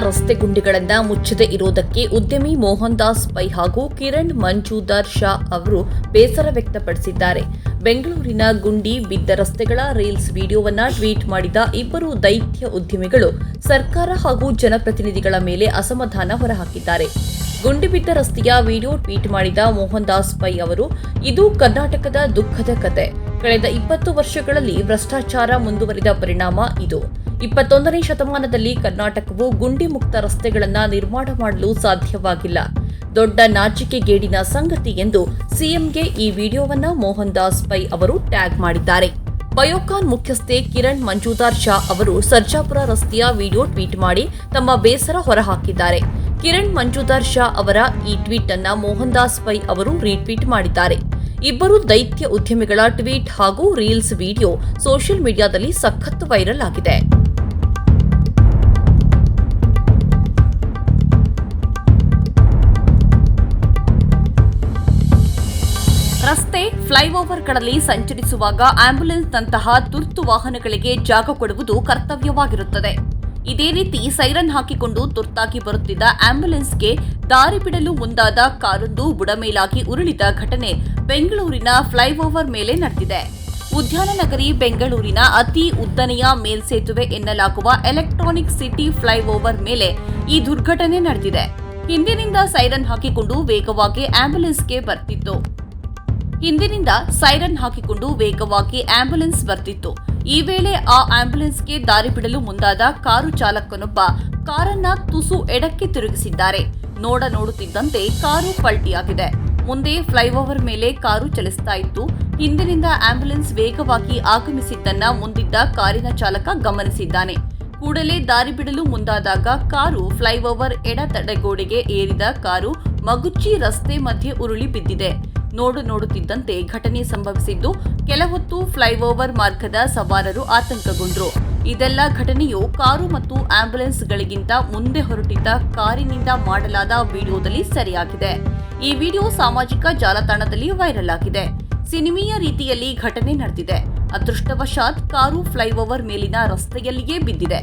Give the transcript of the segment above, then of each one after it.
ರಸ್ತೆ ಗುಂಡಿಗಳನ್ನು ಮುಚ್ಚದೆ ಇರುವುದಕ್ಕೆ ಉದ್ಯಮಿ ಮೋಹನ್ ದಾಸ್ ಪೈ ಹಾಗೂ ಕಿರಣ್ ಮಂಜುದಾರ್ ಶಾ ಅವರು ಬೇಸರ ವ್ಯಕ್ತಪಡಿಸಿದ್ದಾರೆ. ಬೆಂಗಳೂರಿನ ಗುಂಡಿ ಬಿದ್ದ ರಸ್ತೆಗಳ ರೀಲ್ಸ್ ವಿಡಿಯೋವನ್ನು ಟ್ವೀಟ್ ಮಾಡಿದ ಇಬ್ಬರು ದೈತ್ಯ ಉದ್ಯಮಿಗಳು ಸರ್ಕಾರ ಹಾಗೂ ಜನಪ್ರತಿನಿಧಿಗಳ ಮೇಲೆ ಅಸಮಾಧಾನ ಹೊರಹಾಕಿದ್ದಾರೆ. ಗುಂಡಿ ಬಿದ್ದ ರಸ್ತೆಯ ವಿಡಿಯೋ ಟ್ವೀಟ್ ಮಾಡಿದ ಮೋಹನ್ ದಾಸ್ ಪೈ ಅವರು, ಇದು ಕರ್ನಾಟಕದ ದುಃಖದ ಕತೆ. ಕಳೆದ 20 ವರ್ಷಗಳಲ್ಲಿ ಭ್ರಷ್ಟಾಚಾರ ಮುಂದುವರಿದ ಪರಿಣಾಮ ಇದು. 21ನೇ ಶತಮಾನದಲ್ಲಿ ಕರ್ನಾಟಕವು ಗುಂಡಿ ಮುಕ್ತ ರಸ್ತೆಗಳನ್ನು ನಿರ್ಮಾಣ ಮಾಡಲು ಸಾಧ್ಯವಾಗಿಲ್ಲ. ದೊಡ್ಡ ನಾಚಿಕೆಗೇಡಿನ ಸಂಗತಿ ಎಂದು ಸಿಎಂಗೆ ಈ ವಿಡಿಯೋವನ್ನು ಮೋಹನ್ ದಾಸ್ ಪೈ ಅವರು ಟ್ಯಾಗ್ ಮಾಡಿದ್ದಾರೆ. ಬಯೋಕಾನ್ ಮುಖ್ಯಸ್ಥೆ ಕಿರಣ್ ಮಂಜುದಾರ್ ಶಾ ಅವರು ಸರ್ಜಾಪುರ ರಸ್ತೆಯ ವಿಡಿಯೋ ಟ್ವೀಟ್ ಮಾಡಿ ತಮ್ಮ ಬೇಸರ ಹೊರಹಾಕಿದ್ದಾರೆ. ಕಿರಣ್ ಮಂಜುದಾರ್ ಶಾ ಅವರ ಈ ಟ್ವೀಟ್ ಅನ್ನು ಮೋಹನ್ ದಾಸ್ ಪೈ ಅವರು ರೀಟ್ವೀಟ್ ಮಾಡಿದ್ದಾರೆ. ಇಬ್ಬರು ದೈತ್ಯ ಉದ್ಯಮಿಗಳ ಟ್ವೀಟ್ ಹಾಗೂ ರೀಲ್ಸ್ ವಿಡಿಯೋ ಸೋಷಿಯಲ್ ಮೀಡಿಯಾದಲ್ಲಿ ಸಖತ್ ವೈರಲ್ ಆಗಿದೆ. ರಸ್ತೆ ಫ್ಲೈಓವರ್ಗಳಲ್ಲಿ ಸಂಚರಿಸುವಾಗ ಆಂಬ್ಯುಲೆನ್ಸ್ನಂತಹ ತುರ್ತು ವಾಹನಗಳಿಗೆ ಜಾಗ ಕೊಡುವುದು ಕರ್ತವ್ಯವಾಗಿರುತ್ತದೆ. ಇದೇ ರೀತಿ ಸೈರನ್ ಹಾಕಿಕೊಂಡು ತುರ್ತಾಗಿ ಬರುತ್ತಿದ್ದ ಆಂಬ್ಯುಲೆನ್ಸ್ಗೆ ದಾರಿ ಬಿಡಲು ಮುಂದಾದ ಕಾರೊಂದು ಬುಡಮೇಲಾಗಿ ಉರುಳಿದ ಘಟನೆ ಬೆಂಗಳೂರಿನ ಫ್ಲೈಓವರ್ ಮೇಲೆ ನಡೆದಿದೆ. ಉದ್ಯಾನ ನಗರಿ ಬೆಂಗಳೂರಿನ ಅತಿ ಉದ್ದನೆಯ ಮೇಲ್ಸೇತುವೆ ಎನ್ನಲಾಗುವ ಎಲೆಕ್ಟ್ರಾನಿಕ್ ಸಿಟಿ ಫ್ಲೈಓವರ್ ಮೇಲೆ ಈ ದುರ್ಘಟನೆ ನಡೆದಿದೆ. ಹಿಂದಿನಿಂದ ಸೈರನ್ ಹಾಕಿಕೊಂಡು ವೇಗವಾಗಿ ಆಂಬ್ಯುಲೆನ್ಸ್ ಬರ್ತಿತ್ತು. ಈ ವೇಳೆ ಆ ಆಂಬ್ಯುಲೆನ್ಸ್ಗೆ ದಾರಿ ಬಿಡಲು ಮುಂದಾದ ಕಾರು ಚಾಲಕನೊಬ್ಬ ಕಾರನ್ನ ತುಸು ಎಡಕ್ಕೆ ತಿರುಗಿಸಿದ್ದಾರೆ. ನೋಡುತ್ತಿದ್ದಂತೆ ಕಾರು ಪಲ್ಟಿಯಾಗಿದೆ. ಮುಂದೆ ಫ್ಲೈಓವರ್ ಮೇಲೆ ಕಾರು ಚಲಿಸ್ತಾ ಇತ್ತು. ಹಿಂದಿನಿಂದ ಆಂಬ್ಯುಲೆನ್ಸ್ ವೇಗವಾಗಿ ಆಗಮಿಸಿದ್ದನ್ನ ಮುಂದಿದ್ದ ಕಾರಿನ ಚಾಲಕ ಗಮನಿಸಿದ್ದಾನೆ. ಕೂಡಲೇ ದಾರಿ ಬಿಡಲು ಮುಂದಾದಾಗ ಕಾರು ಫ್ಲೈಓವರ್ ಎಡ ತಡೆಗೋಡೆಗೆ ಏರಿದ ಕಾರು ಮಗುಚಿ ರಸ್ತೆ ಮಧ್ಯೆ ಉರುಳಿ ಬಿದ್ದಿದೆ. ನೋಡುತ್ತಿದ್ದಂತೆ ಘಟನೆ ಸಂಭವಿಸಿದ್ದು, ಕೆಲಹೊತ್ತು ಫ್ಲೈಓವರ್ ಮಾರ್ಗದ ಸವಾರರು ಆತಂಕಗೊಂಡರು. ಇದೆಲ್ಲ ಘಟನೆಯು ಕಾರು ಮತ್ತು ಆಂಬ್ಯುಲೆನ್ಸ್ಗಳಿಗಿಂತ ಮುಂದೆ ಹೊರಟಿದ್ದ ಕಾರಿನಿಂದ ಮಾಡಲಾದ ವಿಡಿಯೋದಲ್ಲಿ ಸೆರೆಯಾಗಿದೆ. ಈ ವಿಡಿಯೋ ಸಾಮಾಜಿಕ ಜಾಲತಾಣದಲ್ಲಿ ವೈರಲ್ ಆಗಿದೆ. ಸಿನಿಮೀಯ ರೀತಿಯಲ್ಲಿ ಘಟನೆ ನಡೆದಿದೆ. ಅದೃಷ್ಟವಶಾತ್ ಕಾರು ಫ್ಲೈಓವರ್ ಮೇಲಿನ ರಸ್ತೆಯಲ್ಲಿಯೇ ಬಿದ್ದಿದೆ.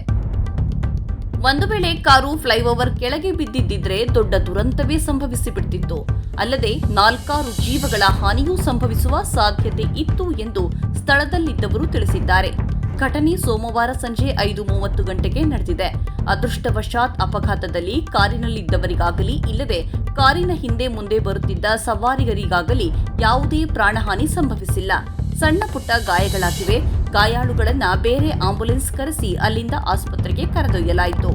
ಒಂದು ವೇಳೆ ಕಾರು ಫ್ಲೈಓವರ್ ಕೆಳಗೆ ಬಿದ್ದಿದ್ದರೆ ದೊಡ್ಡ ದುರಂತವೇ ಸಂಭವಿಸಿಬಿಡ್ತಿತ್ತು. ಅಲ್ಲದೆ 4 ಜೀವಗಳ ಹಾನಿಯೂ ಸಂಭವಿಸುವ ಸಾಧ್ಯತೆ ಇತ್ತು ಎಂದು ಸ್ಥಳದಲ್ಲಿದ್ದವರು ತಿಳಿಸಿದ್ದಾರೆ. ಘಟನೆ ಸೋಮವಾರ ಸಂಜೆ 5:30 ಗಂಟೆಗೆ ನಡೆದಿದೆ. ಅದೃಷ್ಟವಶಾತ್ ಅಪಘಾತದಲ್ಲಿ ಕಾರಿನಲ್ಲಿದ್ದವರಿಗಾಗಲಿ ಇಲ್ಲವೇ ಕಾರಿನ ಹಿಂದೆ ಮುಂದೆ ಬರುತ್ತಿದ್ದ ಸವಾರಿಗರಿಗಾಗಲಿ ಯಾವುದೇ ಪ್ರಾಣಹಾನಿ ಸಂಭವಿಸಿಲ್ಲ. ಸಣ್ಣ ಪುಟ್ಟ ಗಾಯಗಳಾಗಿವೆ. ಗಾಯಾಳುಗಳನ್ನ ಬೇರೆ ಆಂಬ್ಯುಲೆನ್ಸ್ ಕರೆಸಿ ಅಲ್ಲಿಂದ ಆಸ್ಪತ್ರೆಗೆ ಕರೆದೊಯ್ಯಲಾಯಿತು.